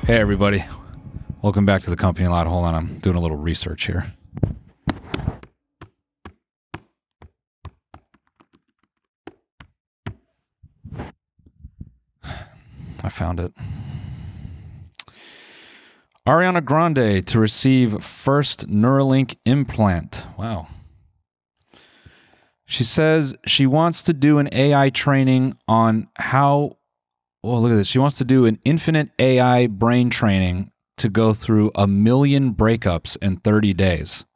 Hey everybody, welcome back to the company lot. Hold on, I'm doing a little research here. I found it. Ariana Grande to receive first Neuralink implant. Wow. She says she wants to do an AI training on how, oh, look at this. She wants to do an infinite AI brain training to go through 1 million breakups in 30 days.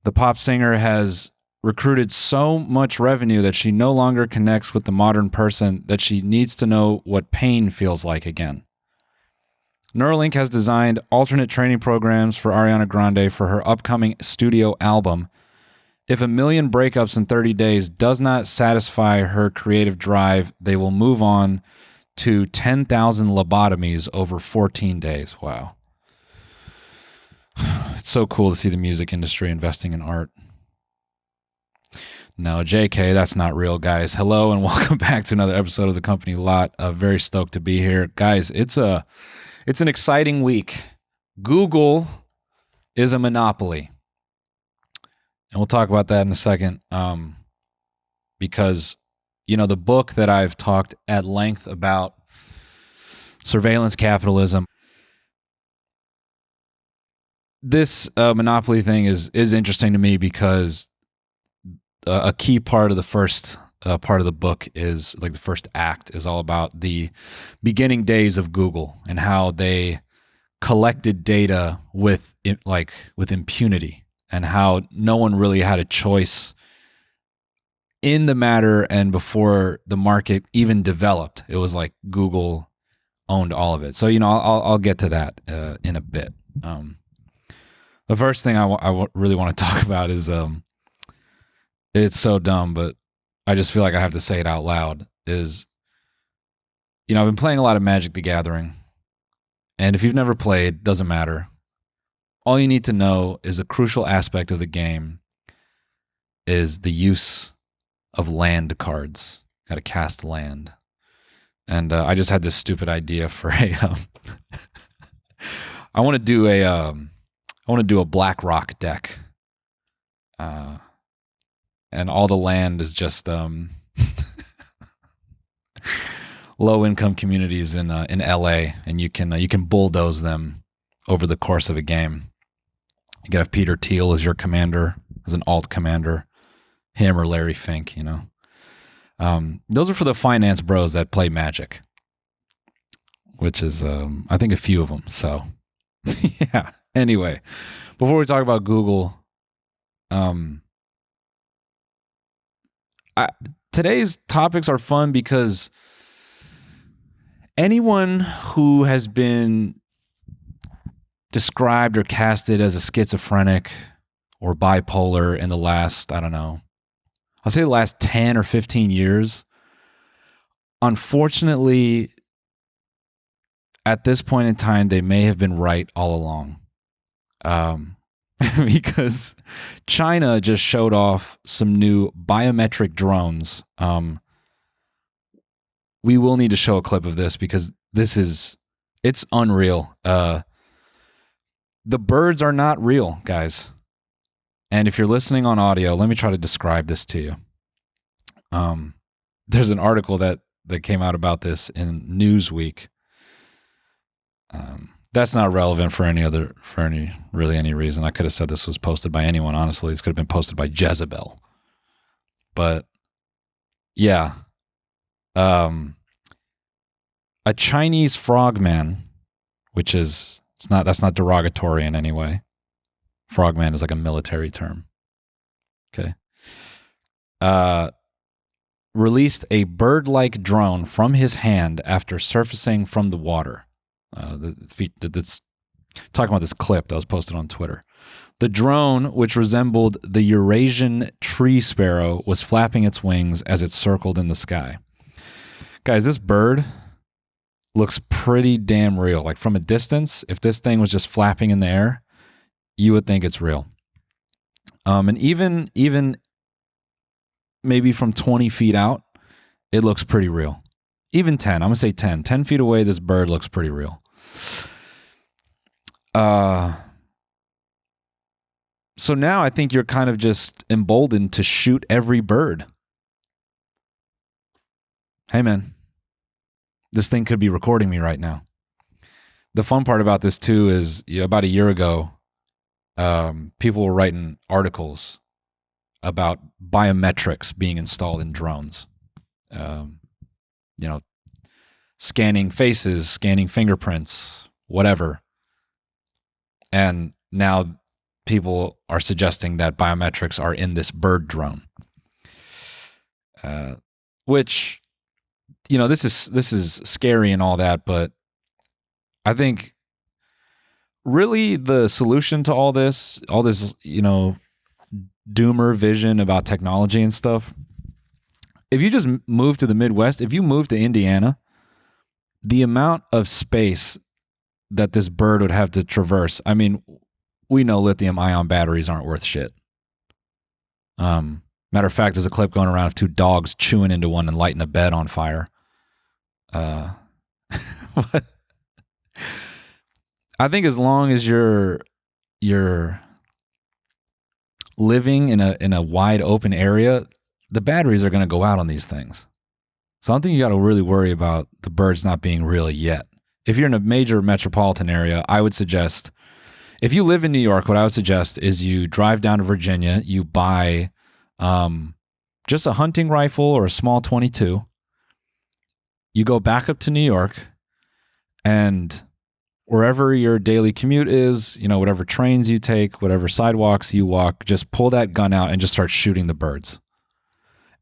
The pop singer has recruited so much revenue that she no longer connects with the modern person that she needs to know what pain feels like again. Neuralink has designed alternate training programs for Ariana Grande for her upcoming studio album. If 1 million breakups in 30 days does not satisfy her creative drive, they will move on to 10,000 lobotomies over 14 days. Wow. It's so cool to see the music industry investing in art. No, JK, that's not real, guys. Hello and welcome back to another episode of The Company Lot. Very stoked to be here. Guys, it's an exciting week. Google is a monopoly. And we'll talk about that in a second, because, you know, the book that I've talked at length about, surveillance capitalism, this monopoly thing is interesting to me because a key part of the first part of the book is, like, the first act is all about the beginning days of Google and how they collected data with impunity. And how no one really had a choice in the matter, and before the market even developed, it was like Google owned all of it. So, you know, I'll get to that in a bit. The first thing I really want to talk about is it's so dumb, but I just feel like I have to say it out loud. Is, you know, I've been playing a lot of Magic the Gathering, and if you've never played, doesn't matter. All you need to know is a crucial aspect of the game is the use of land cards. Got to cast land. And I just had this stupid idea for a I want to do a BlackRock deck. And all the land is just low income communities in LA, and you can bulldoze them over the course of a game. You could have Peter Thiel as your commander, as an alt commander, him or Larry Fink, you know. Those are for the finance bros that play Magic, which is, I think, a few of them. So, yeah. Anyway, before we talk about Google, today's topics are fun because anyone who has been described or casted as a schizophrenic or bipolar in the last, I don't know, I'll say the last 10 or 15 years, unfortunately, at this point in time, they may have been right all along. Because China just showed off some new biometric drones. We will need to show a clip of this because it's unreal. The birds are not real, guys. And if you're listening on audio, let me try to describe this to you. There's an article that came out about this in Newsweek. That's not relevant for any reason. I could have said this was posted by anyone, honestly. This could have been posted by Jezebel. But yeah. A Chinese frogman, which is that's not derogatory in any way. Frogman is like a military term. Okay. Released a bird-like drone from his hand after surfacing from the water. That's talking about this clip that was posted on Twitter. The drone, which resembled the Eurasian tree sparrow, was flapping its wings as it circled in the sky. Guys, this bird looks pretty damn real. Like, from a distance, if this thing was just flapping in the air, you would think it's real. And even maybe from 20 feet out, it looks pretty real. even 10. I'm going to say 10. 10 feet away, this bird looks pretty real. So now I think you're kind of just emboldened to shoot every bird. Hey, man, this thing could be recording me right now. The fun part about this, too, is about a year ago, people were writing articles about biometrics being installed in drones. Scanning faces, scanning fingerprints, whatever. And now people are suggesting that biometrics are in this bird drone. Which, this is scary and all that, but I think really the solution to all this, doomer vision about technology and stuff, if you just move to the Midwest, if you move to Indiana, the amount of space that this bird would have to traverse, I mean, we know lithium-ion batteries aren't worth shit. Matter of fact, there's a clip going around of two dogs chewing into one and lighting a bed on fire. But I think as long as you're living in a wide open area, the batteries are going to go out on these things. So I don't think you got to really worry about the birds not being real yet. If you're in a major metropolitan area, I would suggest, if you live in New York, what I would suggest is you drive down to Virginia, you buy just a hunting rifle or a small .22. You go back up to New York, and wherever your daily commute is, whatever trains you take, whatever sidewalks you walk, just pull that gun out and just start shooting the birds.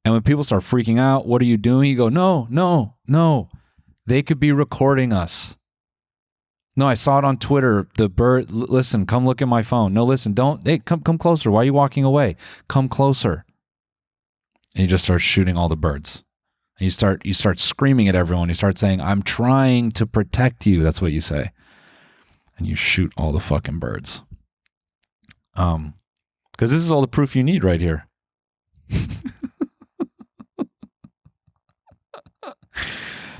And when people start freaking out, what are you doing? You go, no. They could be recording us. No, I saw it on Twitter. The bird, listen, come look at my phone. No, listen, don't. Hey, come closer. Why are you walking away? Come closer. And you just start shooting all the birds. And you start screaming at everyone. You start saying, I'm trying to protect you. That's what you say. And you shoot all the fucking birds. Because this is all the proof you need right here.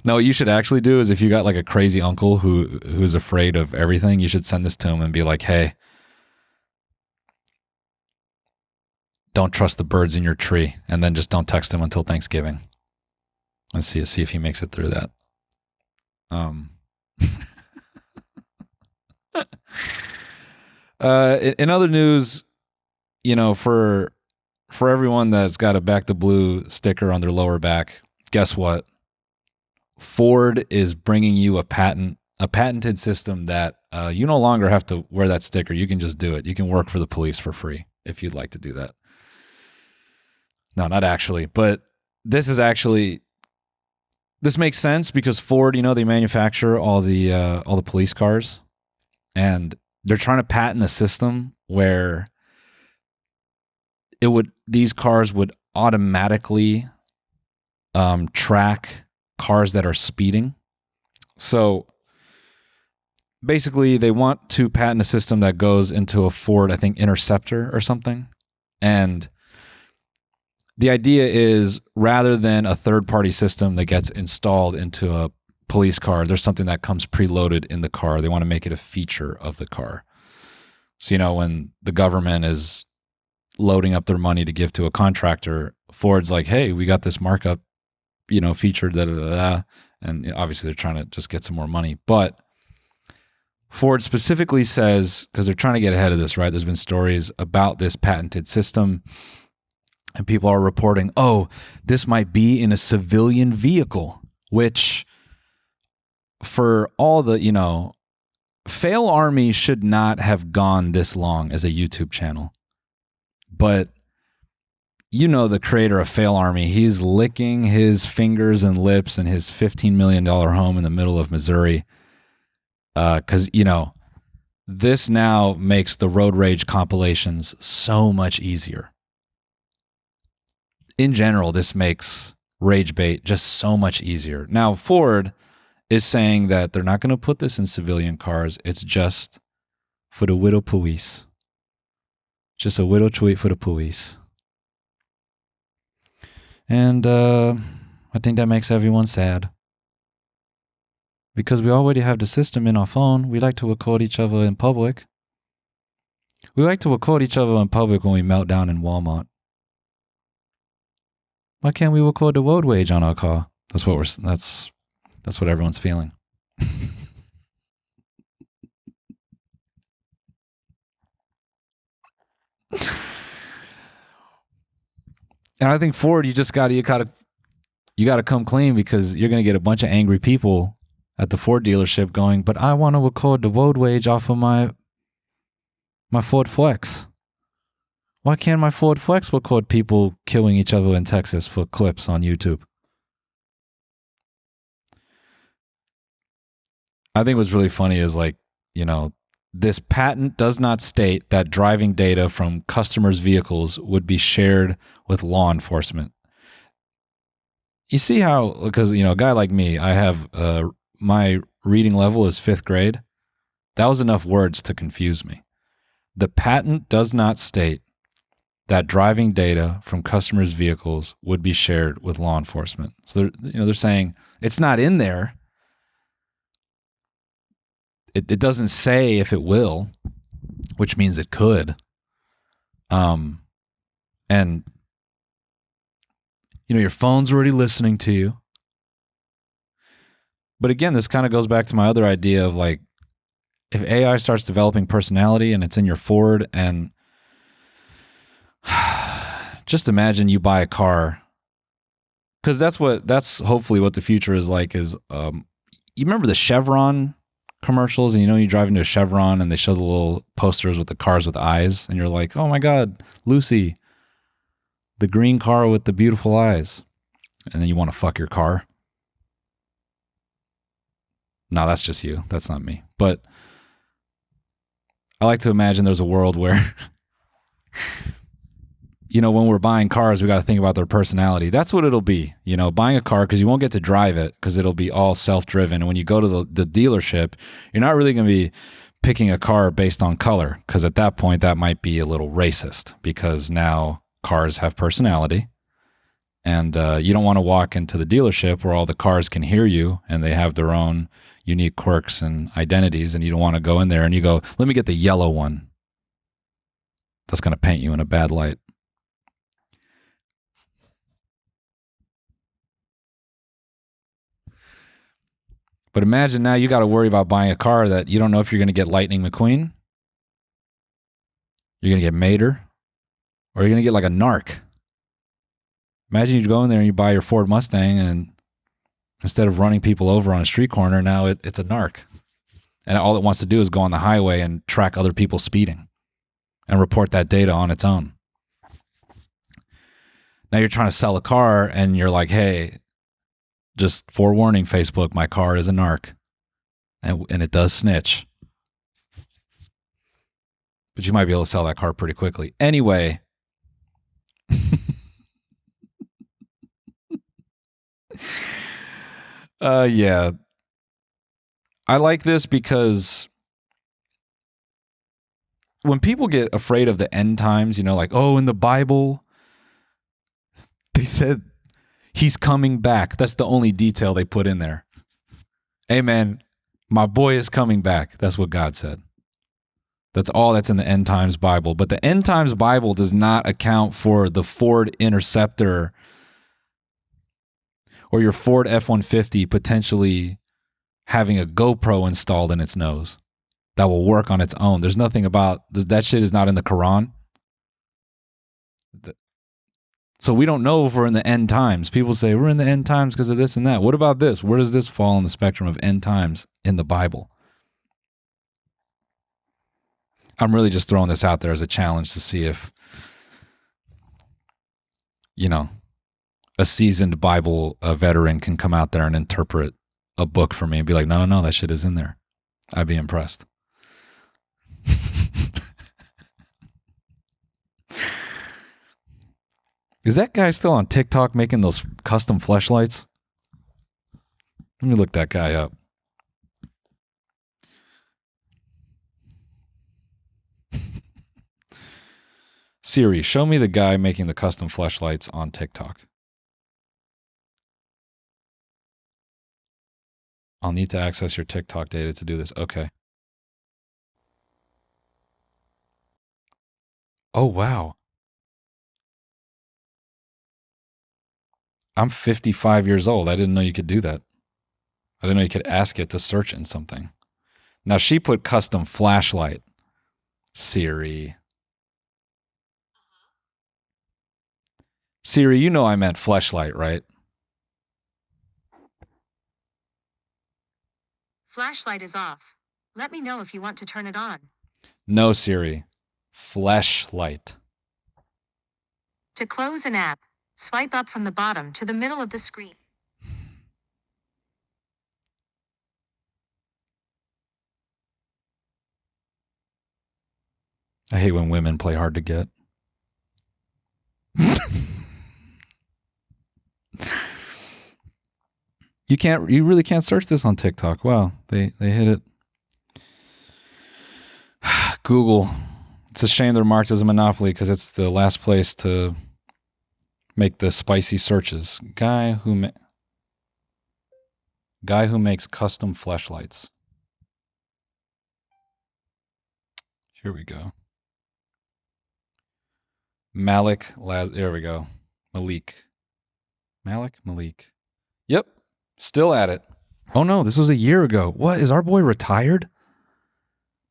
No, what you should actually do is if you got like a crazy uncle who's afraid of everything, you should send this to him and be like, hey, don't trust the birds in your tree. And then just don't text him until Thanksgiving. Let's see if he makes it through that. In other news, for everyone that's got a Back the Blue sticker on their lower back, guess what? Ford is bringing you a patented system that you no longer have to wear that sticker. You can just do it. You can work for the police for free if you'd like to do that. No, not actually, but this makes sense because Ford, they manufacture all the police cars, and they're trying to patent a system where these cars would automatically track cars that are speeding. So basically they want to patent a system that goes into a Ford, I think, Interceptor or something. And the idea is rather than a third-party system that gets installed into a police car, there's something that comes preloaded in the car. They want to make it a feature of the car. So, when the government is loading up their money to give to a contractor, Ford's like, hey, we got this markup, feature, and obviously they're trying to just get some more money. But Ford specifically says, because they're trying to get ahead of this, right? There's been stories about this patented system, and people are reporting, oh, this might be in a civilian vehicle, which for all the, Fail Army should not have gone this long as a YouTube channel. But the creator of Fail Army, he's licking his fingers and lips in his $15 million home in the middle of Missouri. Because, this now makes the road rage compilations so much easier. In general, this makes rage bait just so much easier. Now, Ford is saying that they're not going to put this in civilian cars. It's just for the widow police. Just a widow tweet for the police. And I think that makes everyone sad. because we already have the system in our phone. We like to record each other in public. We like to record each other in public when we melt down in Walmart. Why can't we record the road rage on our car? That's what everyone's feeling. And I think Ford, you gotta come clean, because you're gonna get a bunch of angry people at the Ford dealership going, but I want to record the road rage off of my Ford Flex. Why can't my Ford Flex record people killing each other in Texas for clips on YouTube? I think what's really funny is, like, this patent does not state that driving data from customers' vehicles would be shared with law enforcement. You see how, because, a guy like me, I have, my reading level is 5th grade. That was enough words to confuse me. The patent does not state that driving data from customers' vehicles would be shared with law enforcement. So they're saying it's not in there. It doesn't say if it will, which means it could. And your phone's already listening to you. But again, this kind of goes back to my other idea of, like, if AI starts developing personality and it's in your Ford, and just imagine you buy a car, because that's hopefully what the future is like. Is you remember the Chevron commercials, and you drive into a Chevron and they show the little posters with the cars with eyes, and you're like, oh my God, Lucy, the green car with the beautiful eyes, and then you want to fuck your car. No, that's just you. That's not me. But I like to imagine there's a world where, when we're buying cars, we got to think about their personality. That's what it'll be. Buying a car, because you won't get to drive it, because it'll be all self-driven. And when you go to the dealership, you're not really going to be picking a car based on color, because at that point, that might be a little racist, because now cars have personality. And you don't want to walk into the dealership where all the cars can hear you and they have their own unique quirks and identities, and you don't want to go in there and you go, let me get the yellow one. That's going to paint you in a bad light. But imagine now you got to worry about buying a car that you don't know if you're going to get Lightning McQueen, you're going to get Mater, or you're going to get like a narc. Imagine you go in there and you buy your Ford Mustang, and instead of running people over on a street corner, now it's a narc. And all it wants to do is go on the highway and track other people speeding and report that data on its own. Now you're trying to sell a car and you're like, hey, just forewarning, Facebook, my car is a narc. And it does snitch. But you might be able to sell that car pretty quickly. Anyway. Yeah. I like this because when people get afraid of the end times, like, oh, in the Bible, they said he's coming back. That's the only detail they put in there. Hey, man, my boy is coming back. That's what God said. That's all that's in the end times Bible. But the end times Bible does not account for the Ford Interceptor or your Ford F-150 potentially having a GoPro installed in its nose that will work on its own. There's nothing about that shit is not in the Quran. So we don't know if we're in the end times. People say we're in the end times because of this and that. What about this? Where does this fall on the spectrum of end times in the Bible? I'm really just throwing this out there as a challenge to see if, a seasoned Bible veteran can come out there and interpret a book for me and be like, no, that shit is in there. I'd be impressed. Is that guy still on TikTok making those custom fleshlights? Let me look that guy up. Siri, show me the guy making the custom fleshlights on TikTok. I'll need to access your TikTok data to do this. Okay. Oh, wow. I'm 55 years old. I didn't know you could do that. I didn't know you could ask it to search in something. Now, she put custom flashlight. Siri. Siri, you know I meant Fleshlight, right? Flashlight is off. Let me know if you want to turn it on. No, Siri. Fleshlight. To close an app, swipe up from the bottom to the middle of the screen. I hate when women play hard to get. You really can't search this on TikTok. Wow, they hit it. Google. It's a shame they're marked as a monopoly because it's the last place to make the spicy searches. Guy who makes custom fleshlights. Here we go. There we go. Malik. Yep. Still at it. Oh no, this was a year ago. What? Is our boy retired?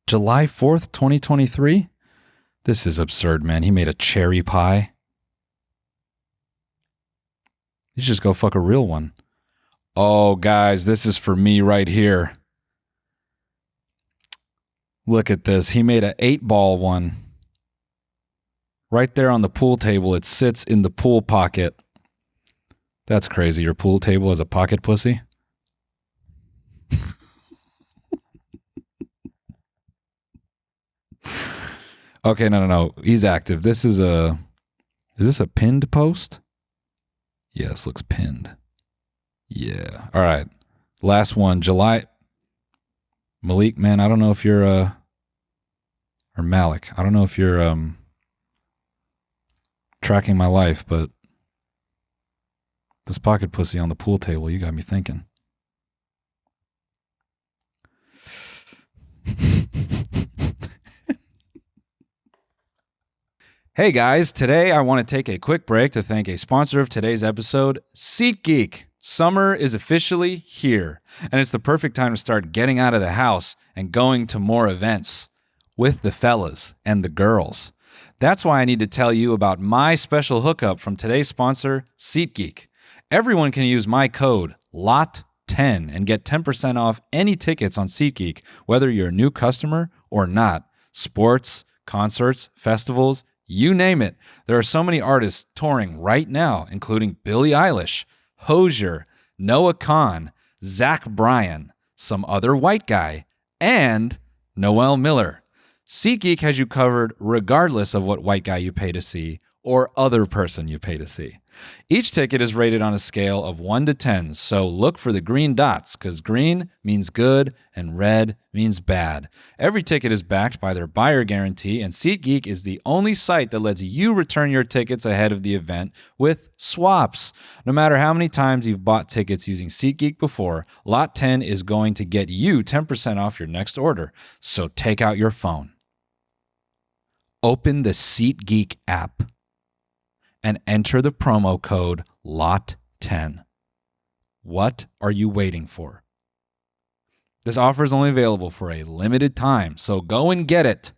July 4th, 2023? This is absurd, man. He made a cherry pie. You should just go fuck a real one. Oh, guys, this is for me right here. Look at this. He made an 8-ball one. Right there on the pool table. It sits in the pool pocket. That's crazy. Your pool table is a pocket pussy? Okay, no. He's active. Is this a pinned post? Yeah, this looks pinned. Yeah. All right. Last one, July. Malik, man, I don't know if you're, or Malik, I don't know if you're, tracking my life, but this pocket pussy on the pool table, you got me thinking. Hey guys, today I want to take a quick break to thank a sponsor of today's episode, SeatGeek. Summer is officially here, and it's the perfect time to start getting out of the house and going to more events with the fellas and the girls. That's why I need to tell you about my special hookup from today's sponsor, SeatGeek. Everyone can use my code LOT10 and get 10% off any tickets on SeatGeek, whether you're a new customer or not. Sports, concerts, festivals, you name it. There are so many artists touring right now, including Billie Eilish, Hozier, Noah Khan, Zach Bryan, some other white guy, and Noel Miller. SeatGeek has you covered regardless of what white guy you pay to see or other person you pay to see. Each ticket is rated on a scale of 1 to 10, so look for the green dots, because green means good and red means bad. Every ticket is backed by their buyer guarantee, and SeatGeek is the only site that lets you return your tickets ahead of the event with swaps. No matter how many times you've bought tickets using SeatGeek before, Lot 10 is going to get you 10% off your next order. So take out your phone, open the SeatGeek app, and enter the promo code LOT10. What are you waiting for? This offer is only available for a limited time, so go and get it.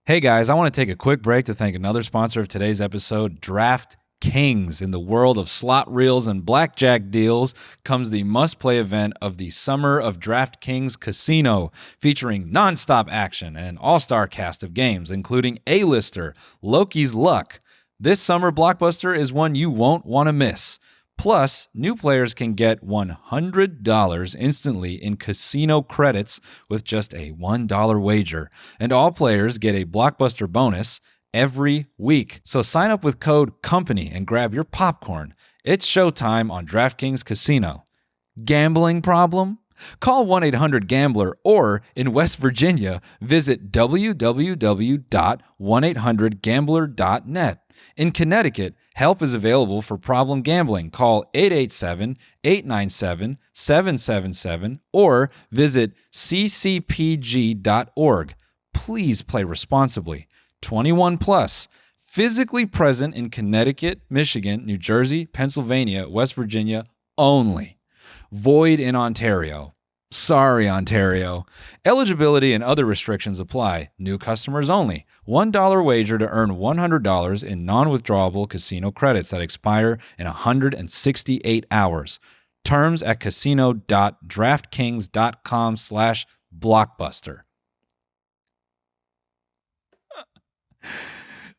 Hey guys, I want to take a quick break to thank another sponsor of today's episode, Draftkings. In the world of slot reels and blackjack deals comes the must-play event of the Summer of Draftkings Casino, featuring non-stop action and an all-star cast of games, including A-lister Loki's Luck. This summer blockbuster is one you won't want to miss. Plus, new players can get $100 instantly in casino credits with just a $1 wager. And all players get a blockbuster bonus every week. So sign up with code COMPANY and grab your popcorn. It's showtime on DraftKings Casino. Gambling problem? Call 1-800-GAMBLER or, in West Virginia, visit www.1800gambler.net. In Connecticut, help is available for problem gambling. Call 887-897-00 877 or visit ccpg.org. Please play responsibly. 21 plus. Physically present in Connecticut, Michigan, New Jersey, Pennsylvania, West Virginia only. Void in Ontario. Sorry, Ontario. Eligibility and other restrictions apply. New customers only. $1 wager to earn $100 in non-withdrawable casino credits that expire in 168 hours. Terms at casino.draftkings.com/blockbuster.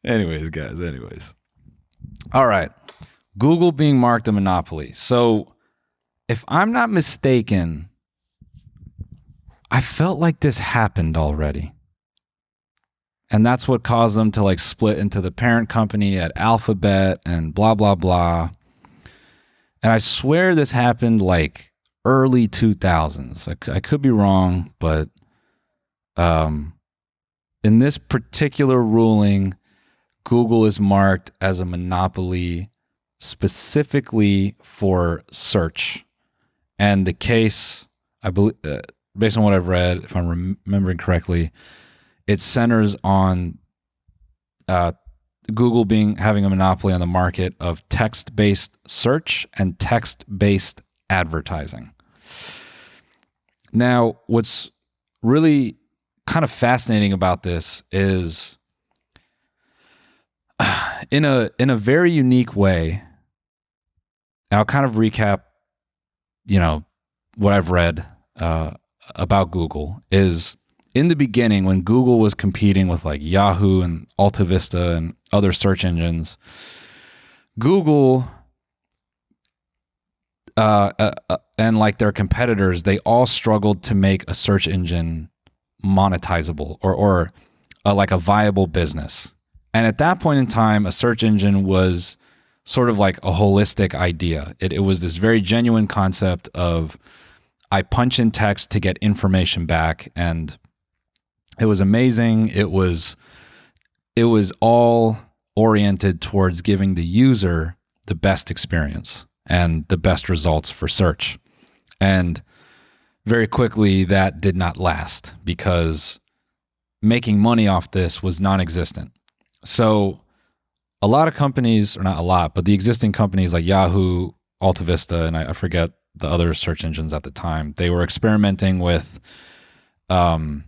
Anyways. All right. Google being marked a monopoly. So if I'm not mistaken, I felt like this happened already. And that's what caused them to like split into the parent company at Alphabet and blah, blah, blah. And I swear this happened like early 2000s. I could be wrong, but in this particular ruling, Google is marked as a monopoly specifically for search. And the case, I believe, based on what I've read, if I'm remembering correctly, it centers on Google having a monopoly on the market of text-based search and text-based advertising. Now, what's really kind of fascinating about this is in a very unique way, and I'll kind of recap, what I've read about Google is in the beginning when Google was competing with like Yahoo and Alta Vista and other search engines, Google and like their competitors, they all struggled to make a search engine monetizable or like a viable business. And at that point in time, a search engine was sort of like a holistic idea. It was this very genuine concept of I punch in text to get information back, and it was amazing. It was all oriented towards giving the user the best experience and the best results for search. And very quickly, that did not last because making money off this was non-existent. So a lot of companies, or not a lot, but the existing companies like Yahoo, Alta Vista, and I forget the other search engines at the time, they were experimenting with how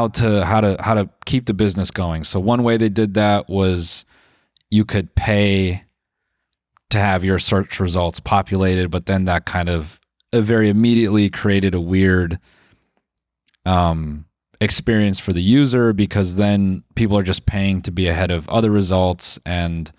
to keep the business going. So one way they did that was you could pay to have your search results populated, but then that kind of very immediately created a weird experience for the user, because then people are just paying to be ahead of other results, and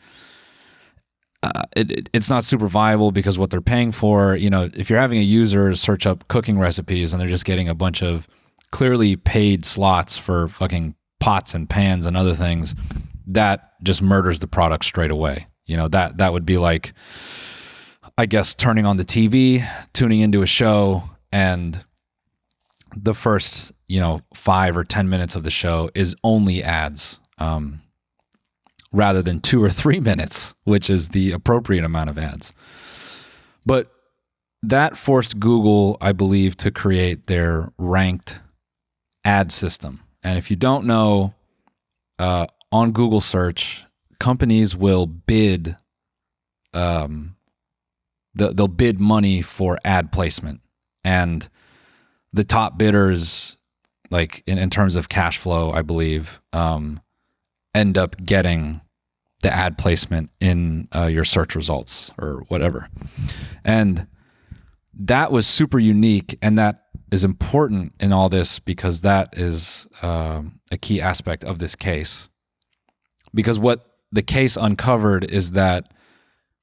it's not super viable because what they're paying for, if you're having a user search up cooking recipes and they're just getting a bunch of clearly paid slots for fucking pots and pans and other things, that just murders the product straight away. That would be like, I guess, turning on the TV, tuning into a show, and the first, 5 or 10 minutes of the show is only ads, rather than 2 or 3 minutes, which is the appropriate amount of ads. But that forced Google, I believe, to create their ranked ad system. And if you don't know, on Google search, companies will bid, they'll bid money for ad placement. And the top bidders, like in terms of cash flow, I believe, end up getting the ad placement in your search results or whatever. And that was super unique, and that is important in all this because that is a key aspect of this case. Because what the case uncovered is that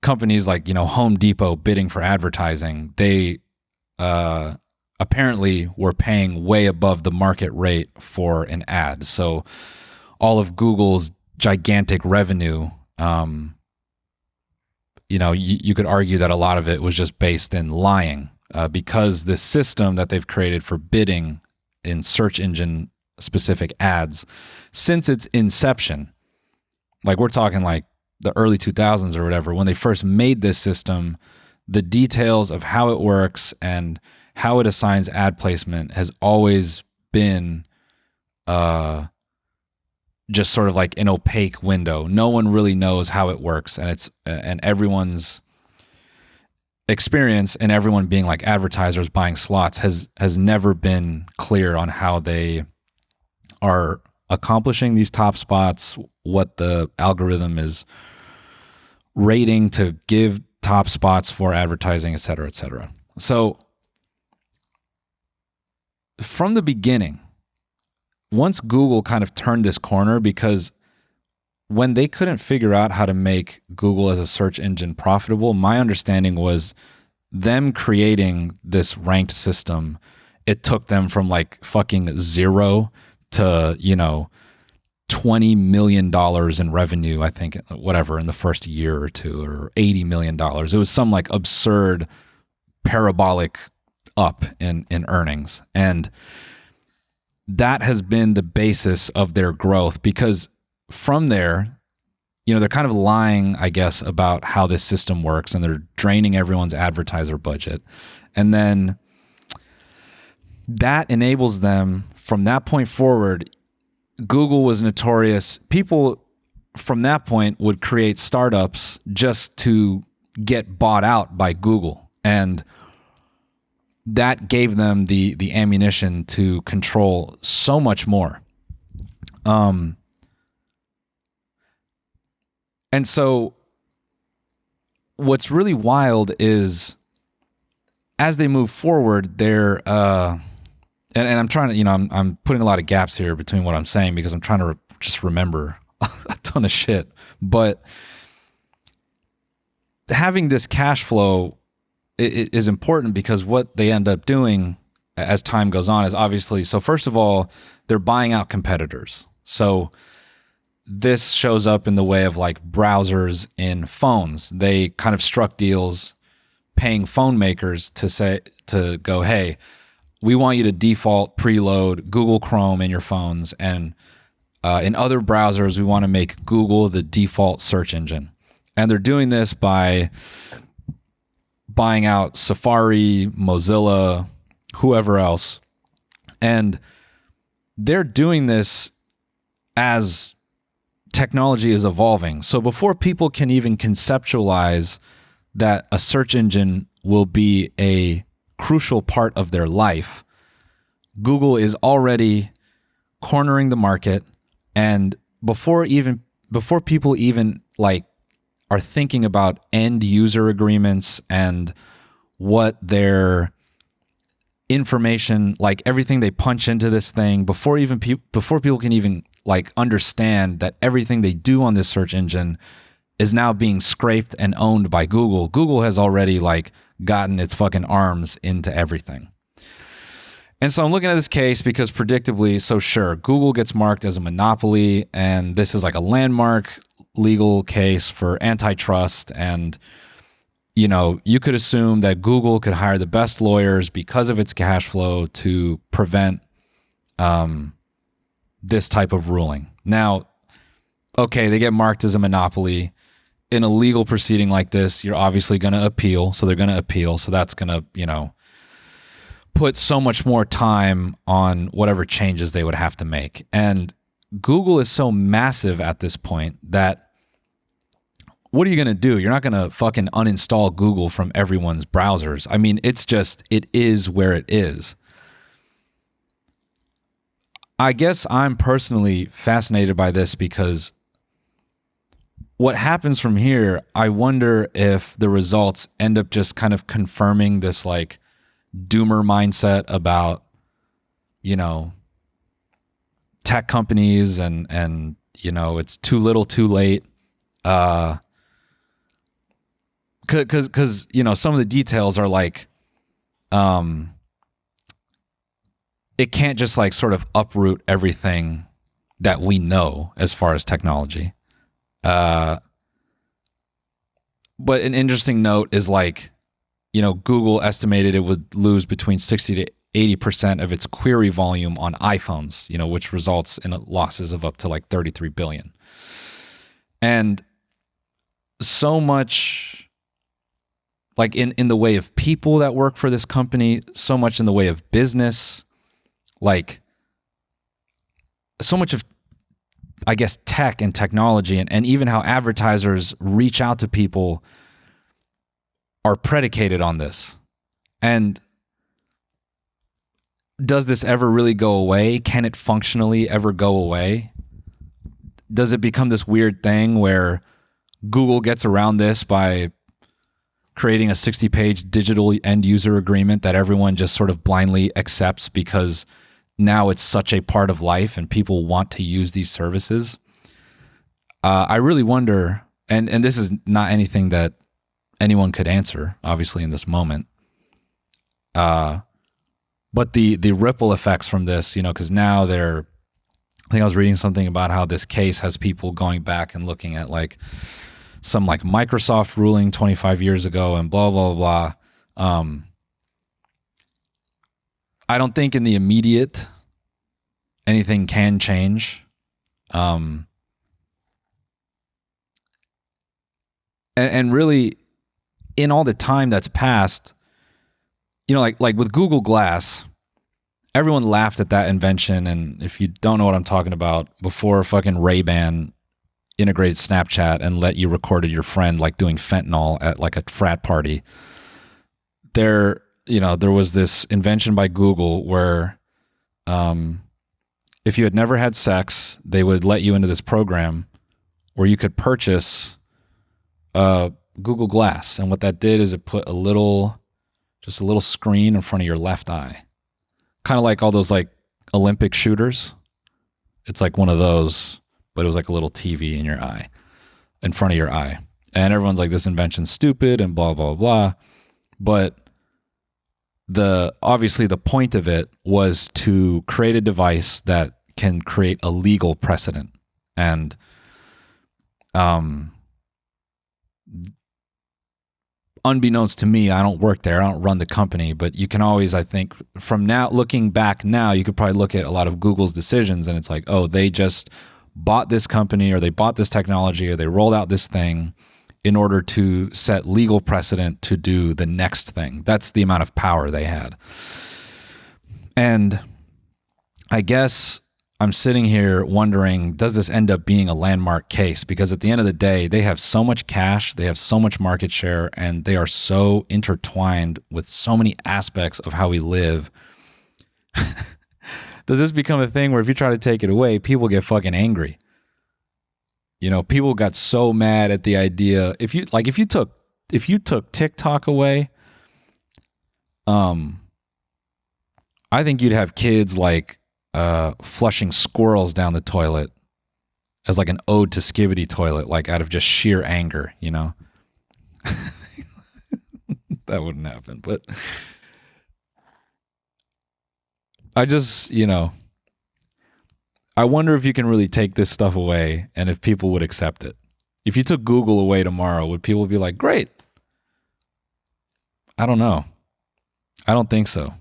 companies like, Home Depot bidding for advertising, they apparently were paying way above the market rate for an ad. So all of Google's gigantic revenue, you could argue that a lot of it was just based in lying, because the system that they've created for bidding in search engine specific ads, since its inception, like we're talking like the early 2000s or whatever, when they first made this system, the details of how it works and how it assigns ad placement has always been just sort of like an opaque window. No one really knows how it works, and everyone's experience and everyone being like advertisers buying slots has never been clear on how they are accomplishing these top spots, what the algorithm is rating to give top spots for advertising, et cetera, et cetera. So from the beginning, once Google kind of turned this corner, because when they couldn't figure out how to make Google as a search engine profitable, my understanding was them creating this ranked system, it took them from like fucking zero to, $20 million in revenue, I think, whatever, in the first year or two, or $80 million. It was some like absurd parabolic up in earnings. And that has been the basis of their growth, because from there, they're kind of lying, I guess, about how this system works, and they're draining everyone's advertiser budget. And then that enables them, from that point forward, Google was notorious. People from that point would create startups just to get bought out by Google. And that gave them the ammunition to control so much more. And so what's really wild is, as they move forward, they're and I'm trying to, I'm putting a lot of gaps here between what I'm saying, because I'm trying to just remember a ton of shit. But having this cash flow is important, because what they end up doing as time goes on is obviously, so first of all, they're buying out competitors. So this shows up in the way of like browsers in phones. They kind of struck deals paying phone makers to go, hey, we want you to default preload Google Chrome in your phones, and in other browsers, we want to make Google the default search engine. And they're doing this by buying out Safari, Mozilla, whoever else. And they're doing this as technology is evolving. So before people can even conceptualize that a search engine will be a crucial part of their life, Google is already cornering the market. And before people even like are thinking about end user agreements and what their information, like everything they punch into this thing, before people can even like understand that everything they do on this search engine is now being scraped and owned by Google. Google has already like gotten its fucking arms into everything. And so I'm looking at this case because predictably, so sure, Google gets marked as a monopoly, and this is like a landmark legal case for antitrust. And, you could assume that Google could hire the best lawyers because of its cash flow to prevent this type of ruling. Now, okay, they get marked as a monopoly. In a legal proceeding like this, you're obviously going to appeal. So they're going to appeal. So that's going to, put so much more time on whatever changes they would have to make. And Google is so massive at this point that what are you going to do? You're not going to fucking uninstall Google from everyone's browsers. I mean, it is where it is. I guess I'm personally fascinated by this because what happens from here, I wonder if the results end up just kind of confirming this like doomer mindset about, tech companies and it's too little too late. Cause some of the details are like, it can't just like sort of uproot everything that we know as far as technology. But an interesting note is like, Google estimated it would lose between 60 to 80% of its query volume on iPhones, which results in losses of up to like 33 billion. And so much like in the way of people that work for this company, so much in the way of business, like so much of, I guess, tech and technology and even how advertisers reach out to people are predicated on this. And does this ever really go away? Can it functionally ever go away? Does it become this weird thing where Google gets around this by creating a 60-page digital end user agreement that everyone just sort of blindly accepts because now it's such a part of life and people want to use these services? I really wonder, and this is not anything that anyone could answer, obviously, in this moment. But the ripple effects from this, because now I think I was reading something about how this case has people going back and looking at like some like Microsoft ruling 25 years ago and blah, blah, blah. I don't think in the immediate anything can change. And really in all the time that's passed, like with Google Glass, everyone laughed at that invention. And if you don't know what I'm talking about, before fucking Ray-Ban integrated Snapchat and let you record your friend like doing fentanyl at like a frat party, there was this invention by Google where if you had never had sex, they would let you into this program where you could purchase Google Glass. And what that did is it put just a little screen in front of your left eye. Kind of like all those like Olympic shooters. It's like one of those, but it was like a little TV in your eye, in front of your eye. And everyone's like, this invention's stupid and blah, blah, blah. But obviously the point of it was to create a device that can create a legal precedent. And unbeknownst to me, I don't work there, I don't run the company, but you can always, I think, from now, looking back now, you could probably look at a lot of Google's decisions and it's like, oh, they just bought this company or they bought this technology or they rolled out this thing in order to set legal precedent to do the next thing. That's the amount of power they had. And I guess I'm sitting here wondering, does this end up being a landmark case? Because at the end of the day, they have so much cash, they have so much market share, and they are so intertwined with so many aspects of how we live. Does this become a thing where if you try to take it away, people get fucking angry? People got so mad at the idea. If you took TikTok away, I think you'd have kids like flushing squirrels down the toilet as like an ode to Skibbity Toilet, like out of just sheer anger, That wouldn't happen, but I just, I wonder if you can really take this stuff away and if people would accept it. If you took Google away tomorrow, would people be like, great? I don't know. I don't think so.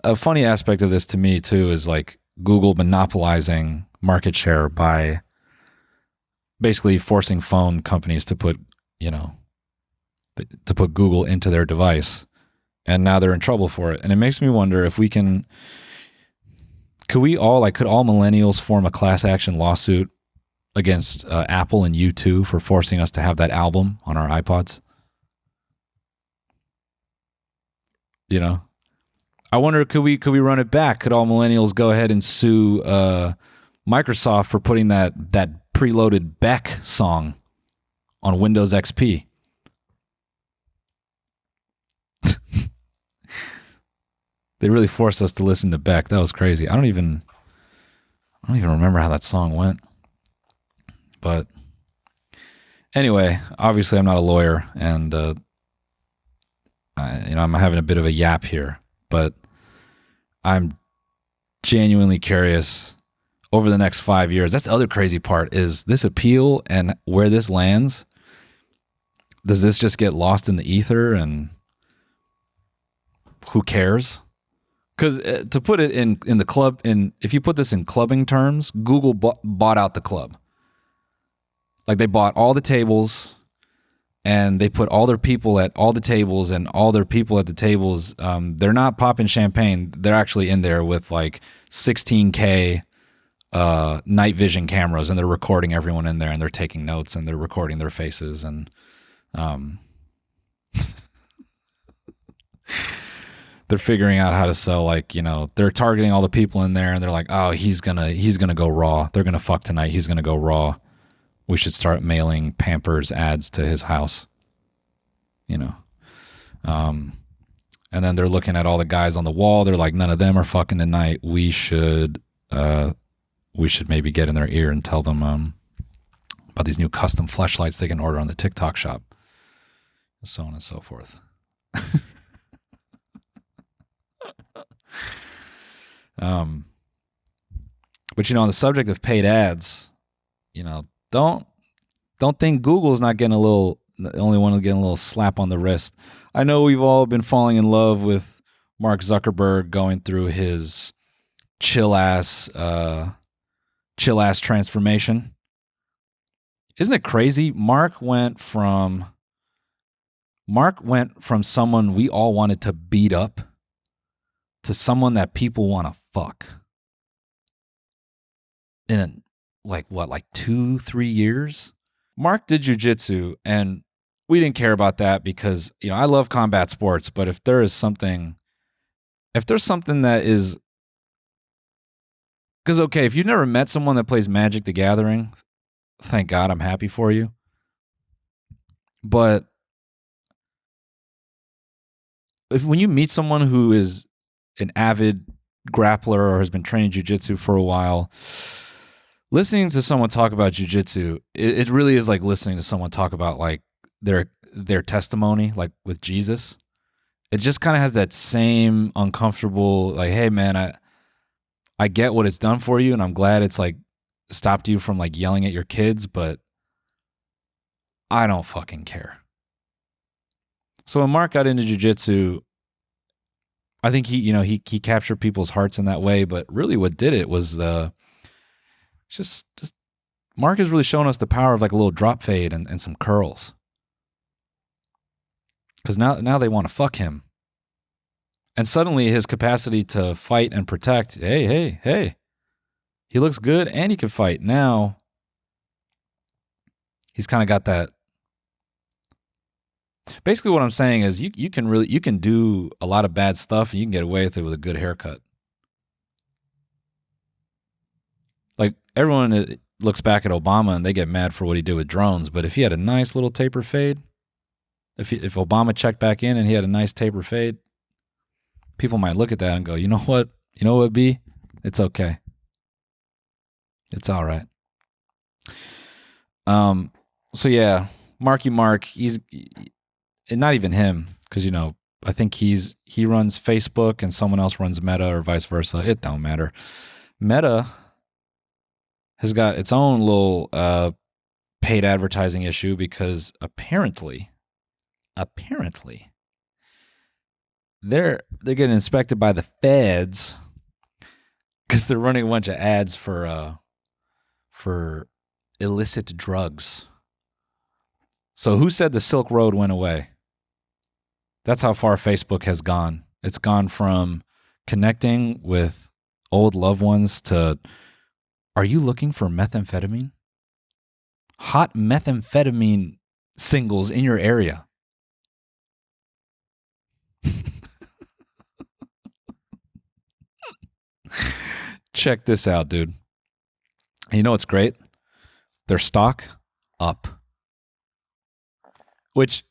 A funny aspect of this to me too is like Google monopolizing market share by basically forcing phone companies to put Google into their device, and now they're in trouble for it. And it makes me wonder if could all millennials form a class action lawsuit against Apple and U2 for forcing us to have that album on our iPods? I wonder, could we run it back? Could all millennials go ahead and sue Microsoft for putting that preloaded Beck song on Windows XP? They really forced us to listen to Beck. That was crazy. I don't even remember how that song went. But anyway, obviously I'm not a lawyer, and I'm having a bit of a yap here. But I'm genuinely curious over the next 5 years. That's the other crazy part, is this appeal and where this lands. Does this just get lost in the ether and who cares? Because to put it in the club, if you put this in clubbing terms, Google bought out the club. Like they bought all the tables, and they put all their people at all the tables, and all their people at the tables, they're not popping champagne. They're actually in there with like 16K night vision cameras, and they're recording everyone in there, and they're taking notes, and they're recording their faces, and they're figuring out how to sell, like, they're targeting all the people in there, and they're like, oh, he's gonna go raw. They're gonna fuck tonight. He's gonna go raw. We should start mailing Pampers ads to his house. And then they're looking at all the guys on the wall. They're like, none of them are fucking tonight. We should maybe get in their ear and tell them about these new custom fleshlights they can order on the TikTok shop, so on and so forth. But on the subject of paid ads, don't think Google's not getting the only one getting a little slap on the wrist. I know we've all been falling in love with Mark Zuckerberg going through his chill ass transformation. Isn't it crazy? Mark went from someone we all wanted to beat up to someone that people want to fuck in 2-3 years. Mark did jiu-jitsu, and we didn't care about that because I love combat sports, but if there's something that is, because okay, if you've never met someone that plays Magic the Gathering, thank God, I'm happy for you. But when you meet someone who is an avid grappler or has been training jiu-jitsu for a while, listening to someone talk about jiu-jitsu, it really is like listening to someone talk about like their testimony, like with Jesus. It just kind of has that same uncomfortable, like, hey man, I get what it's done for you, and I'm glad it's like stopped you from like yelling at your kids, but I don't fucking care. So when Mark got into jiu-jitsu, I think he captured people's hearts in that way, but really what did it was just Mark has really shown us the power of like a little drop fade and some curls. Because now they want to fuck him. And suddenly his capacity to fight and protect, hey, he looks good and he can fight. Now he's kind of got that. Basically what I'm saying is you can do a lot of bad stuff and you can get away with it with a good haircut. Like everyone looks back at Obama and they get mad for what he did with drones, but if he had a nice little taper fade, if Obama checked back in and he had a nice taper fade, people might look at that and go, you know what, B? It's okay. It's all right. So yeah, Marky Mark, he's not even him, because I think he runs Facebook and someone else runs Meta or vice versa. It don't matter. Meta has got its own little paid advertising issue because apparently they're getting inspected by the feds because they're running a bunch of ads for illicit drugs. So who said the Silk Road went away? That's how far Facebook has gone. It's gone from connecting with old loved ones to, are you looking for methamphetamine? Hot methamphetamine singles in your area. Check this out, dude. You know what's great? Their stock up. Which,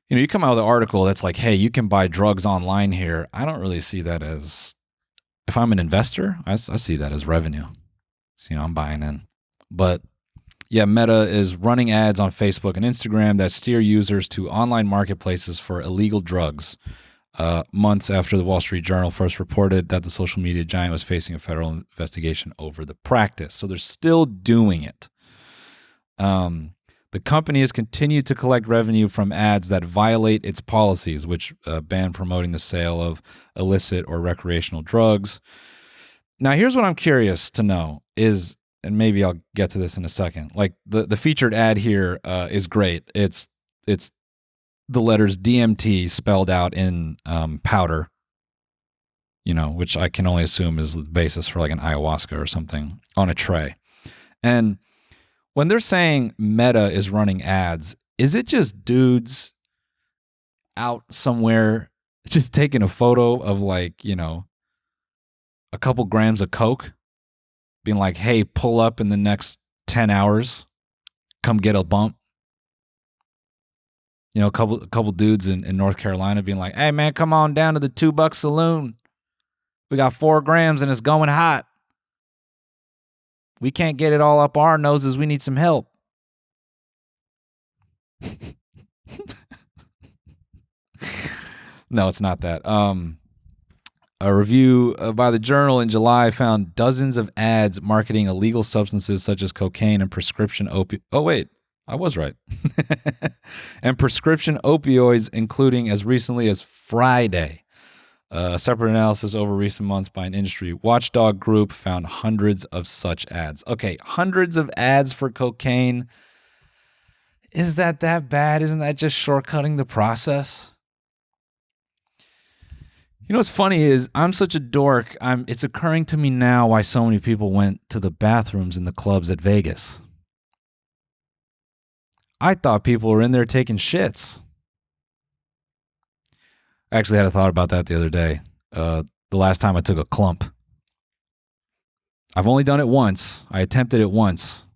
you come out with an article that's like, hey, you can buy drugs online here. I don't really see that as, if I'm an investor, I see that as revenue. So, I'm buying in. But yeah, Meta is running ads on Facebook and Instagram that steer users to online marketplaces for illegal drugs. Months after the Wall Street Journal first reported that the social media giant was facing a federal investigation over the practice. So they're still doing it. The company has continued to collect revenue from ads that violate its policies, which ban promoting the sale of illicit or recreational drugs. Now, here's what I'm curious to know is and maybe I'll get to this in a second. Like the featured ad here is great. It's the letters DMT spelled out in powder, which I can only assume is the basis for like an ayahuasca or something on a tray. And when they're saying Meta is running ads, is it just dudes out somewhere just taking a photo of like, a couple grams of Coke, being like, hey, pull up in the next 10 hours, come get a bump? A couple dudes in North Carolina being like, hey, man, come on down to the $2 saloon. We got 4 grams and it's going hot. We can't get it all up our noses. We need some help. No, it's not that. A review by the Journal in July found dozens of ads marketing illegal substances such as cocaine and prescription opioids. Oh, wait, I was right. And prescription opioids, including as recently as Friday. A separate analysis over recent months by an industry watchdog group found hundreds of such ads. Okay, hundreds of ads for cocaine. Is that bad? Isn't that just shortcutting the process? What's funny is I'm such a dork. It's occurring to me now why so many people went to the bathrooms in the clubs at Vegas. I thought people were in there taking shits. I actually had a thought about that the other day. The last time I took a clump. I've only done it once. I attempted it once.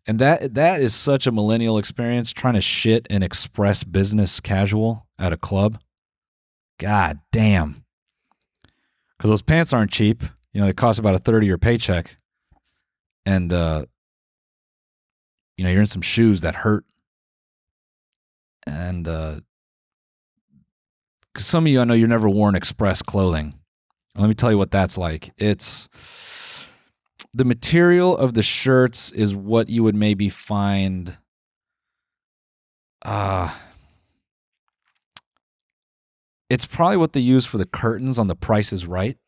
And that is such a millennial experience, trying to shit and express business casual at a club. God damn. Because those pants aren't cheap. They cost about a third of your paycheck. And, you're in some shoes that hurt. And, because some of you, I know you've never worn express clothing. Let me tell you what that's like. It's the material of the shirts is what you would maybe find, it's probably what they use for the curtains on The Price is Right.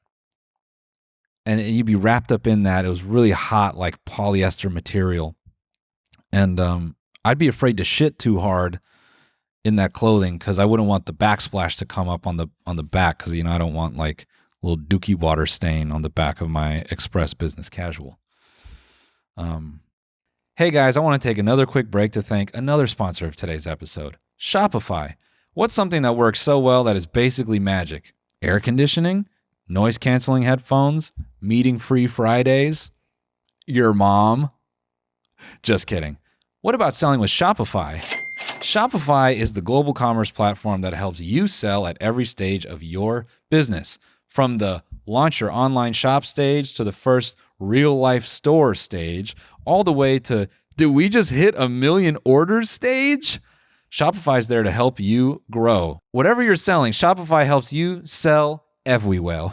And you'd be wrapped up in that. It was really hot, like polyester material. And I'd be afraid to shit too hard in that clothing because I wouldn't want the backsplash to come up on the back because, I don't want like a little dookie water stain on the back of my Express Business Casual. Hey guys, I want to take another quick break to thank another sponsor of today's episode, Shopify. What's something that works so well that is basically magic? Air conditioning? Noise-canceling headphones? Meeting-free Fridays? Your mom? Just kidding. What about selling with Shopify? Shopify is the global commerce platform that helps you sell at every stage of your business. From the launch your online shop stage to the first real-life store stage, all the way to, did we just hit 1 million orders stage? Shopify's there to help you grow. Whatever you're selling, Shopify helps you sell everywhere.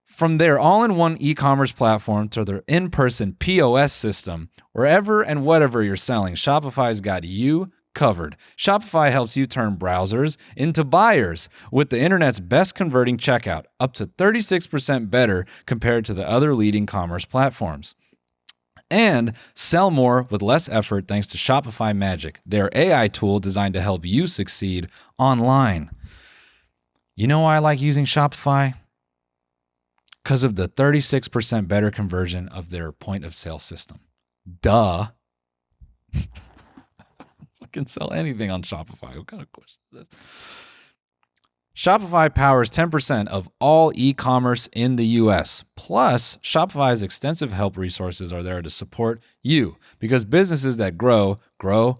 From their all-in-one e-commerce platform to their in-person POS system, wherever and whatever you're selling, Shopify's got you covered. Shopify helps you turn browsers into buyers with the internet's best converting checkout, up to 36% better compared to the other leading commerce platforms. And sell more with less effort thanks to Shopify Magic, their AI tool designed to help you succeed online. You know why I like using Shopify? Because of the 36% better conversion of their point of sale system. Duh. I can sell anything on Shopify. What kind of question is this? Shopify powers 10% of all e-commerce in the US. Plus, Shopify's extensive help resources are there to support you because businesses that grow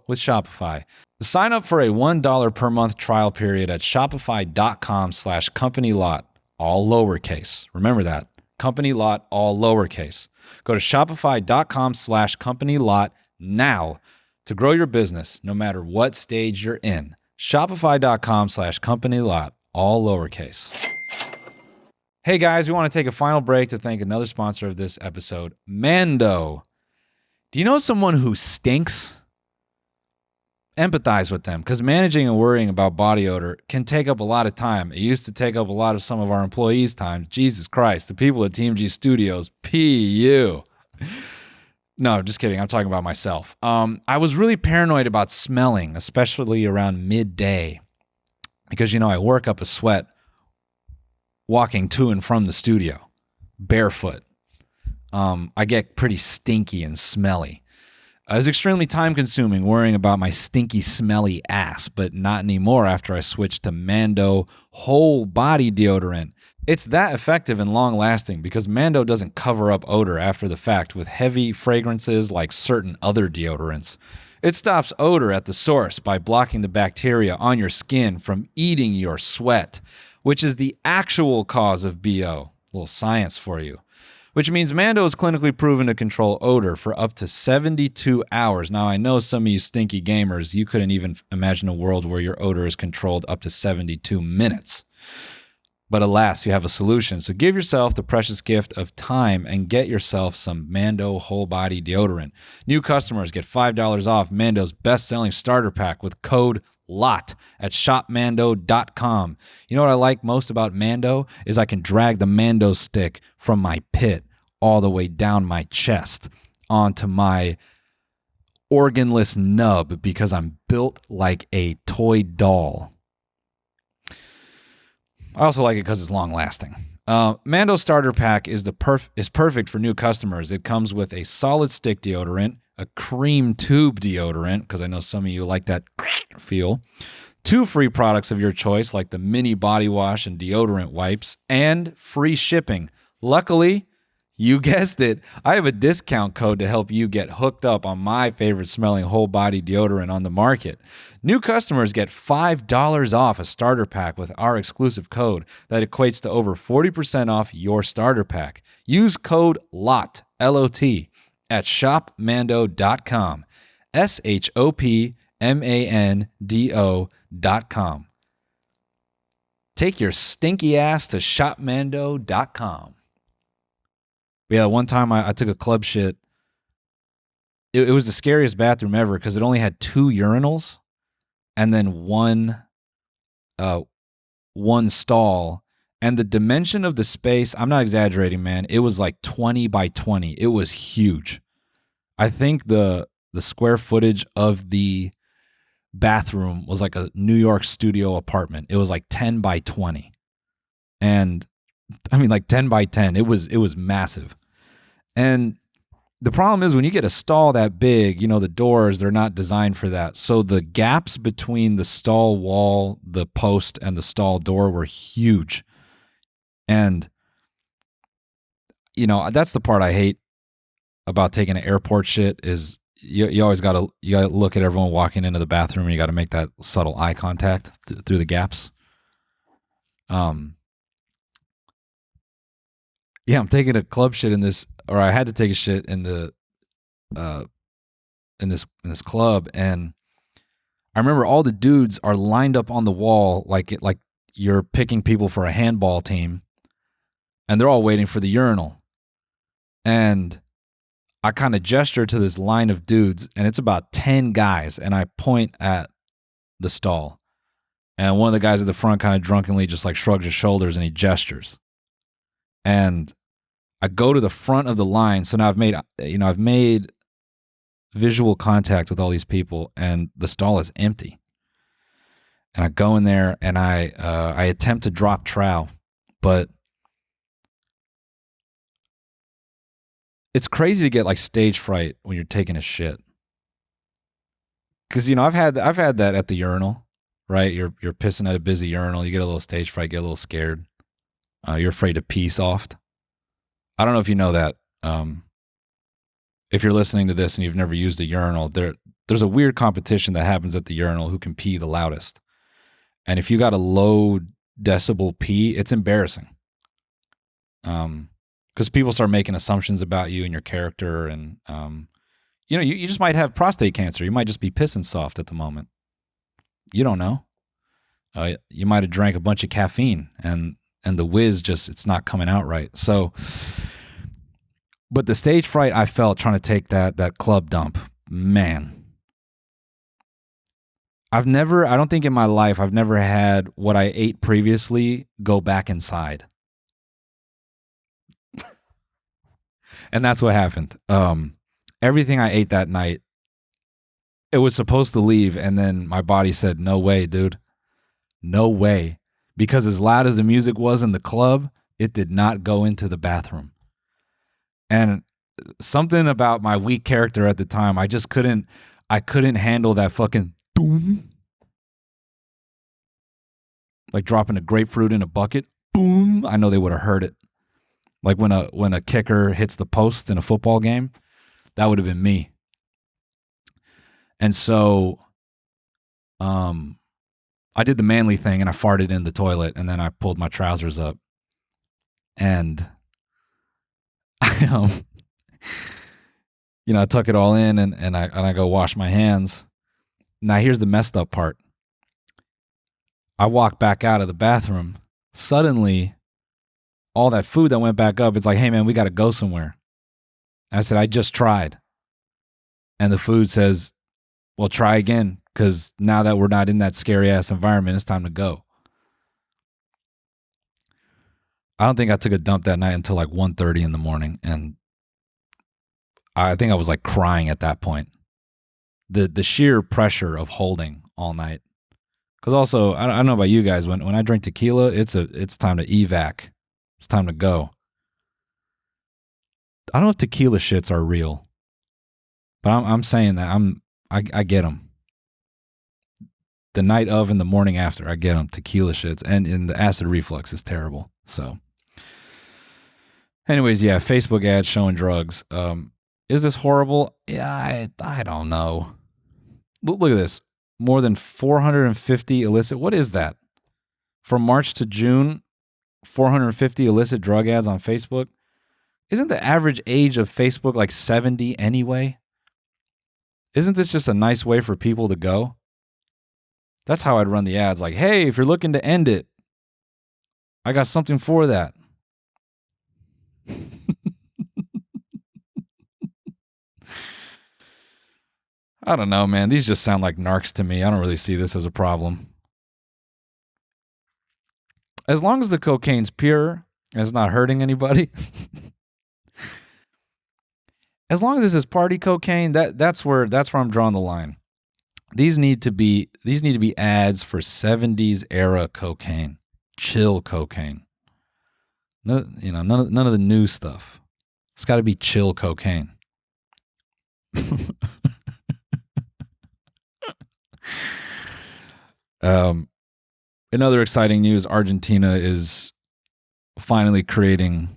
with Shopify. Sign up for a $1 per month trial period at shopify.com/companylot, all lowercase. Remember that. Company Lot, all lowercase. Go to shopify.com/companylot now to grow your business no matter what stage you're in. Shopify.com/companylot, all lowercase. Hey guys, we want to take a final break to thank another sponsor of this episode, Mando. Do you know someone who stinks? Empathize with them, because managing and worrying about body odor can take up a lot of time. It used to take up a lot of some of our employees' time. Jesus Christ, the people at Team G Studios, PU. No, just kidding. I'm talking about myself. I was really paranoid about smelling, especially around midday, because, I work up a sweat walking to and from the studio barefoot. I get pretty stinky and smelly. It was extremely time consuming worrying about my stinky, smelly ass, but not anymore after I switched to Mando whole body deodorant. It's that effective and long lasting because Mando doesn't cover up odor after the fact with heavy fragrances like certain other deodorants. It stops odor at the source by blocking the bacteria on your skin from eating your sweat, which is the actual cause of BO. A little science for you. Which means Mando is clinically proven to control odor for up to 72 hours. Now, I know some of you stinky gamers, you couldn't even imagine a world where your odor is controlled up to 72 minutes. But alas, you have a solution. So give yourself the precious gift of time and get yourself some Mando whole body deodorant. New customers get $5 off Mando's best-selling starter pack with code LOT at shopmando.com. You know what I like most about Mando is I can drag the Mando stick from my pit all the way down my chest onto my organless nub because I'm built like a toy doll. I also like it because it's long lasting. Mando starter pack is perfect for new customers. It comes with a solid stick deodorant, a cream tube deodorant, because I know some of you like that feel, 2 free products of your choice like the mini body wash and deodorant wipes, and free shipping. Luckily, you guessed it, I have a discount code to help you get hooked up on my favorite smelling whole body deodorant on the market. New customers get $5 off a starter pack with our exclusive code that equates to over 40% off your starter pack. Use code LOT, L-O-T, at shopmando.com, shopmando.com. Take your stinky ass to shopmando.com. Yeah, one time I took a club shit. It was the scariest bathroom ever because it only had 2 urinals and then one stall. And the dimension of the space, I'm not exaggerating, man. It was like 20 by 20. It was huge. I think the square footage of the bathroom was like a New York studio apartment. It was like 10 by 20. And I mean like 10 by 10. It was massive. And the problem is when you get a stall that big, the doors, they're not designed for that. So the gaps between the stall wall, the post, and the stall door were huge. And, that's the part I hate about taking an airport shit is you always got to look at everyone walking into the bathroom and you got to make that subtle eye contact through the gaps. Yeah, I'm taking a club shit in this, or I had to take a shit in the in this club, and I remember all the dudes are lined up on the wall like you're picking people for a handball team, and they're all waiting for the urinal. And I kind of gesture to this line of dudes, and it's about 10 guys, and I point at the stall. And one of the guys at the front kind of drunkenly just like shrugs his shoulders and he gestures. And I go to the front of the line. So now I've made visual contact with all these people, and the stall is empty. And I go in there and I attempt to drop trow, but it's crazy to get like stage fright when you're taking a shit. Because I've had that at the urinal, right? You're pissing at a busy urinal, you get a little stage fright, get a little scared. You're afraid to pee soft. I don't know if you know that. If you're listening to this and you've never used a urinal, there's a weird competition that happens at the urinal who can pee the loudest. And if you got a low decibel pee, it's embarrassing. Because people start making assumptions about you and your character, and you just might have prostate cancer. You might just be pissing soft at the moment. You don't know. You might have drank a bunch of caffeine and the whiz it's not coming out right. So, but the stage fright I felt trying to take that club dump, man. I don't think in my life I've never had what I ate previously go back inside. And that's what happened. Everything I ate that night, it was supposed to leave, and then my body said, "No way, dude. No way." Because as loud as the music was in the club, it did not go into the bathroom. And something about my weak character at the time, I couldn't handle that fucking boom. Like dropping a grapefruit in a bucket. Boom. I know they would have heard it. Like when a kicker hits the post in a football game, that would have been me. And so I did the manly thing and I farted in the toilet, and then I pulled my trousers up. And I I tuck it all in and I go wash my hands. Now here's the messed up part. I walk back out of the bathroom. Suddenly, all that food that went back up, it's like, "Hey man, we got to go somewhere." And I said, "I just tried." And the food says, "Well, try again, because now that we're not in that scary ass environment, it's time to go." I don't think I took a dump that night until like 1:30 in the morning, and I think I was like crying at that point. The sheer pressure of holding all night. Because also, I don't know about you guys, when I drink tequila, it's time to evac. It's time to go. I don't know if tequila shits are real, but I'm saying that I get them. The night of and the morning after, I get them, tequila shits, and the acid reflux is terrible. So, anyways, yeah, Facebook ads showing drugs. Is this horrible? Yeah, I don't know. Look at this. More than 450 illicit. What is that? From March to June, 450 illicit drug ads on Facebook. Isn't the average age of Facebook like 70 anyway? Isn't this just a nice way for people to go? That's how I'd run the ads. Like, "Hey, if you're looking to end it, I got something for that." I don't know, man. These just sound like narcs to me. I don't really see this as a problem. As long as the cocaine's pure and it's not hurting anybody. As long as this is party cocaine, that's where I'm drawing the line. These need to be ads for 70s era cocaine. Chill cocaine. No, none of the new stuff. It's got to be chill cocaine. In other exciting news, Argentina is finally creating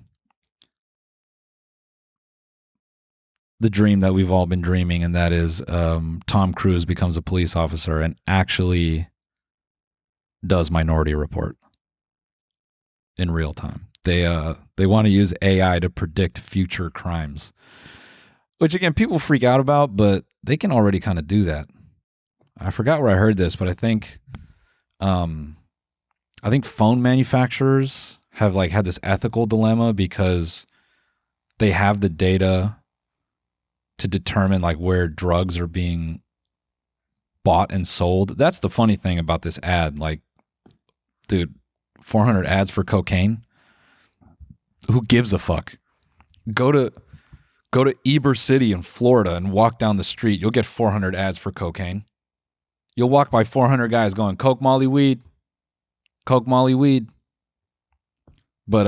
the dream that we've all been dreaming, and that is Tom Cruise becomes a police officer and actually does Minority Report in real time. They want to use AI to predict future crimes, which again people freak out about, but they can already kind of do that. I forgot where I heard this, but I think phone manufacturers have like had this ethical dilemma because they have the data to determine like where drugs are being bought and sold. That's the funny thing about this ad. Like, dude, 400 ads for cocaine? Who gives a fuck? Go to Eber City in Florida and walk down the street. You'll get 400 ads for cocaine. You'll walk by 400 guys going, "Coke, Molly, weed. Coke, Molly, weed." But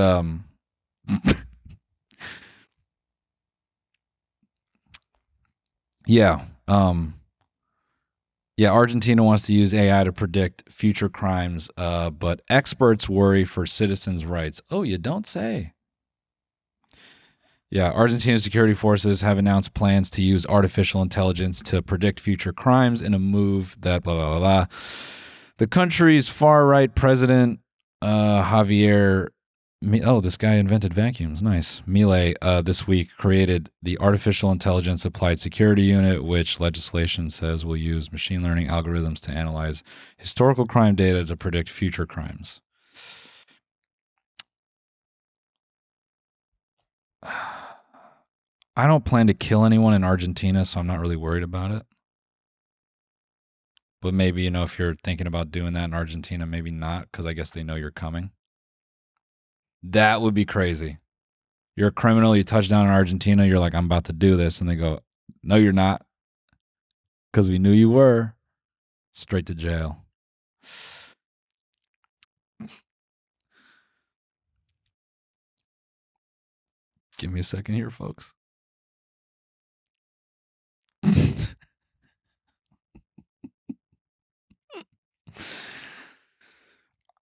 yeah. Argentina wants to use AI to predict future crimes, but experts worry for citizens' rights. Oh, you don't say. Yeah, Argentina's security forces have announced plans to use artificial intelligence to predict future crimes in a move that blah, blah, blah, blah. The country's far-right president, Javier... this guy invented vacuums. Nice. Milei, this week created the Artificial Intelligence Applied Security Unit, which legislation says will use machine learning algorithms to analyze historical crime data to predict future crimes. I don't plan to kill anyone in Argentina, so I'm not really worried about it. But maybe, if you're thinking about doing that in Argentina, maybe not, because I guess they know you're coming. That would be crazy. You're a criminal. You touch down in Argentina. You're like, I'm about to do this. And they go, no, you're not. Because we knew you were. Straight to jail. Give me a second here, folks.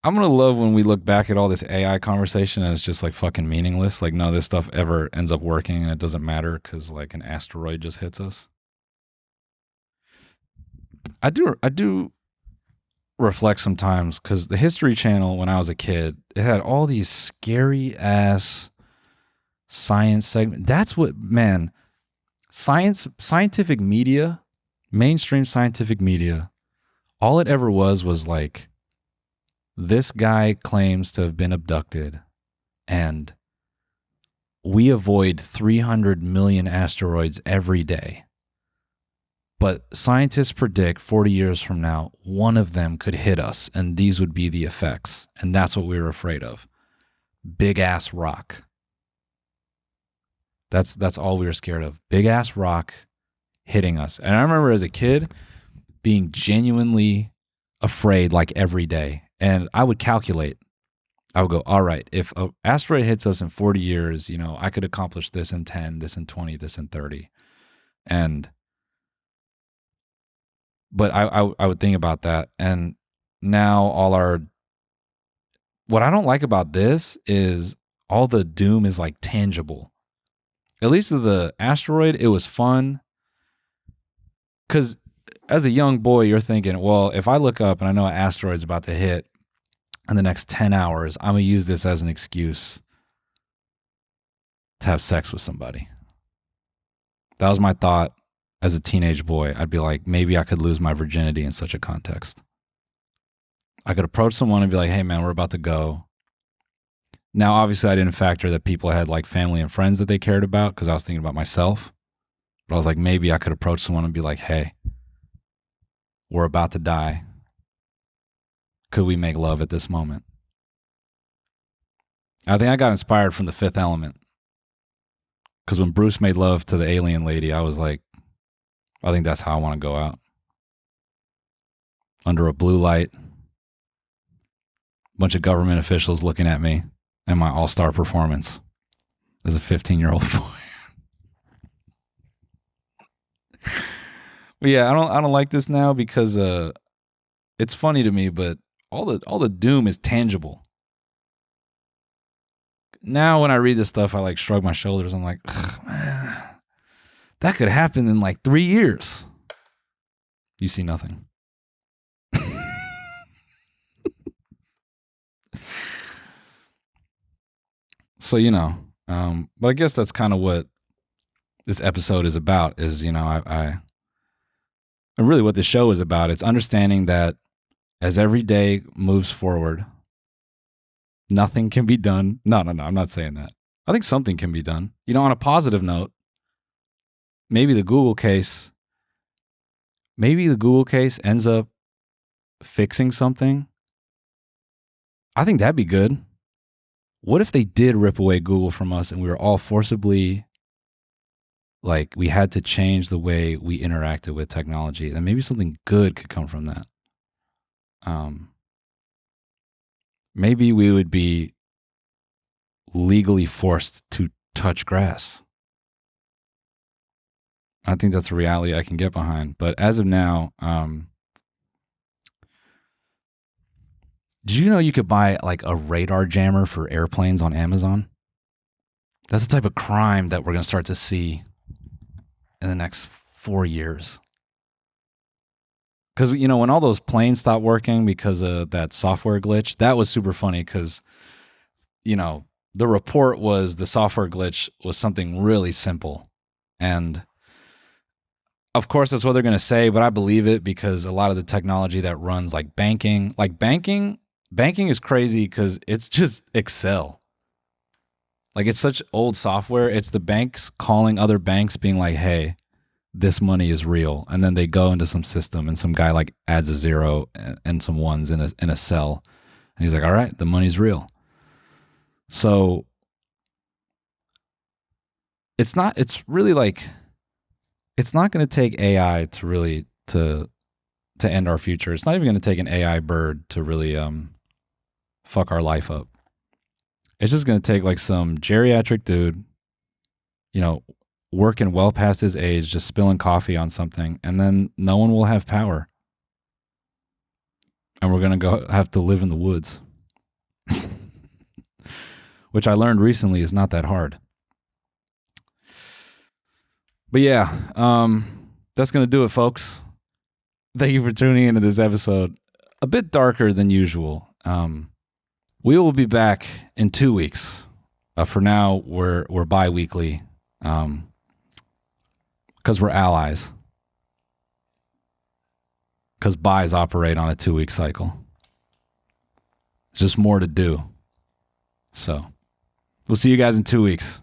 I'm going to love when we look back at all this AI conversation and it's just like fucking meaningless. Like none of this stuff ever ends up working and it doesn't matter because like an asteroid just hits us. I do reflect sometimes because the History Channel when I was a kid, it had all these scary ass science segments. That's what, man, scientific media, mainstream scientific media, all it ever was like, this guy claims to have been abducted and we avoid 300 million asteroids every day. But scientists predict 40 years from now, one of them could hit us and these would be the effects. And that's what we were afraid of. Big ass rock. That's all we were scared of. Big ass rock hitting us. And I remember as a kid being genuinely afraid like every day. And I would calculate. I would go, all right, if an asteroid hits us in 40 years, you know, I could accomplish this in 10, this in 20, this in 30. But I would think about that. And now what I don't like about this is all the doom is like tangible. At least with the asteroid, it was fun. Because as a young boy, you're thinking, well, if I look up and I know an asteroid's about to hit in the next 10 hours, I'm going to use this as an excuse to have sex with somebody. That was my thought as a teenage boy. I'd be like, maybe I could lose my virginity in such a context. I could approach someone and be like, hey, man, we're about to go. Now, obviously, I didn't factor that people had like family and friends that they cared about because I was thinking about myself. But I was like, maybe I could approach someone and be like, hey, we're about to die. Could we make love at this moment? I think I got inspired from The Fifth Element. Because when Bruce made love to the alien lady, I was like, I think that's how I want to go out. Under a blue light. Bunch of government officials looking at me and my all-star performance as a 15-year-old boy. But yeah, I don't like this now because it's funny to me, but all the doom is tangible. Now when I read this stuff, I like shrug my shoulders. I'm like, man, that could happen in like 3 years. You see nothing. So, you know, but I guess that's kind of what this episode is about is, you know, and really what the show is about. It's understanding that as every day moves forward, nothing can be done. No, I'm not saying that. I think something can be done. You know, on a positive note, maybe the Google case ends up fixing something. I think that'd be good. What if they did rip away Google from us and we were all forcibly, like, we had to change the way we interacted with technology? And maybe something good could come from that. Maybe we would be legally forced to touch grass. I think that's a reality I can get behind. But as of now, did you know you could buy like a radar jammer for airplanes on Amazon? That's the type of crime that we're going to start to see in the next 4 years. Because, you know, when all those planes stopped working because of that software glitch, that was super funny because, you know, the report was the software glitch was something really simple. And of course, that's what they're going to say, but I believe it because a lot of the technology that runs like banking is crazy because it's just Excel. Like it's such old software. It's the banks calling other banks being like, hey, this money is real. And then they go into some system and some guy like adds a zero and some ones in a cell. And he's like, all right, the money's real. So it's really like, it's not going to take AI to really to end our future. It's not even going to take an AI bird to really fuck our life up. It's just going to take like some geriatric dude, you know, working well past his age, just spilling coffee on something, and then no one will have power. And we're going to have to live in the woods. Which I learned recently is not that hard. But yeah, that's going to do it, folks. Thank you for tuning into this episode. A bit darker than usual. We will be back in 2 weeks. For now, we're bi-weekly because we're allies. Because buys operate on a 2-week cycle. Just more to do. So, we'll see you guys in 2 weeks.